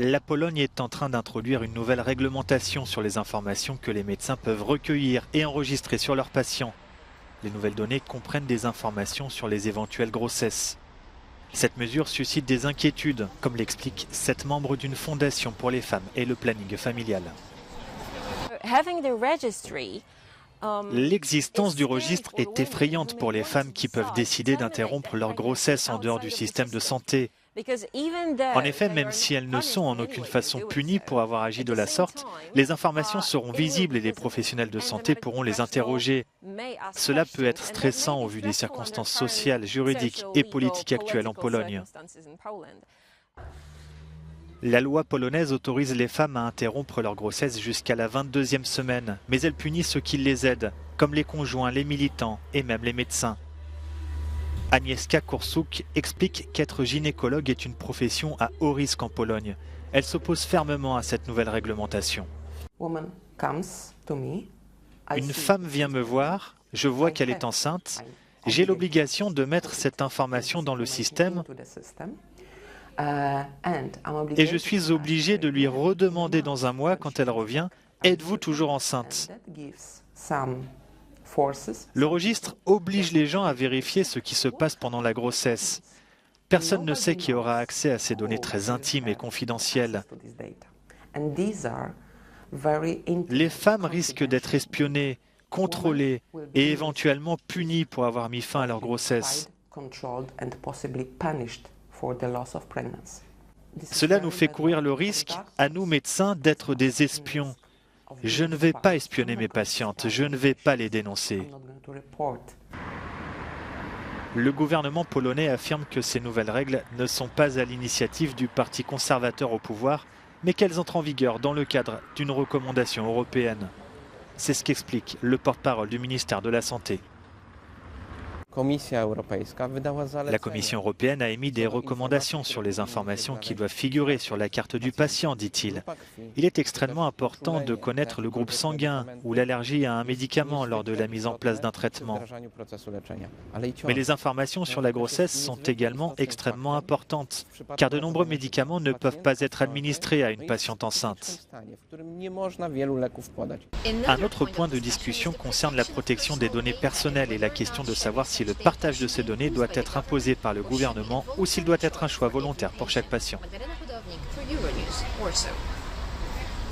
La Pologne est en train d'introduire une nouvelle réglementation sur les informations que les médecins peuvent recueillir et enregistrer sur leurs patients. Les nouvelles données comprennent des informations sur les éventuelles grossesses. Cette mesure suscite des inquiétudes, comme l'expliquent 7 membres d'une fondation pour les femmes et le planning familial. L'existence du registre est effrayante pour les femmes qui peuvent décider d'interrompre leur grossesse en dehors du système de santé. En effet, même si elles ne sont en aucune façon punies pour avoir agi de la sorte, les informations seront visibles et les professionnels de santé pourront les interroger. Cela peut être stressant au vu des circonstances sociales, juridiques et politiques actuelles en Pologne. La loi polonaise autorise les femmes à interrompre leur grossesse jusqu'à la 22e semaine, mais elle punit ceux qui les aident, comme les conjoints, les militants et même les médecins. Agnieszka Kursuk explique qu'être gynécologue est une profession à haut risque en Pologne. Elle s'oppose fermement à cette nouvelle réglementation. Une femme vient me voir, je vois qu'elle est enceinte, j'ai l'obligation de mettre cette information dans le système et je suis obligé de lui redemander dans un mois quand elle revient « Êtes-vous toujours enceinte ?» Le registre oblige les gens à vérifier ce qui se passe pendant la grossesse. Personne ne sait qui aura accès à ces données très intimes et confidentielles. Les femmes risquent d'être espionnées, contrôlées et éventuellement punies pour avoir mis fin à leur grossesse. Cela nous fait courir le risque, à nous médecins, d'être des espions. Je ne vais pas espionner mes patientes, je ne vais pas les dénoncer. Le gouvernement polonais affirme que ces nouvelles règles ne sont pas à l'initiative du parti conservateur au pouvoir, mais qu'elles entrent en vigueur dans le cadre d'une recommandation européenne. C'est ce qu'explique le porte-parole du ministère de la Santé. La Commission européenne a émis des recommandations sur les informations qui doivent figurer sur la carte du patient, dit-il. Il est extrêmement important de connaître le groupe sanguin ou l'allergie à un médicament lors de la mise en place d'un traitement. Mais les informations sur la grossesse sont également extrêmement importantes, car de nombreux médicaments ne peuvent pas être administrés à une patiente enceinte. Un autre point de discussion concerne la protection des données personnelles et la question de savoir si le partage de ces données doit être imposé par le gouvernement ou s'il doit être un choix volontaire pour chaque patient.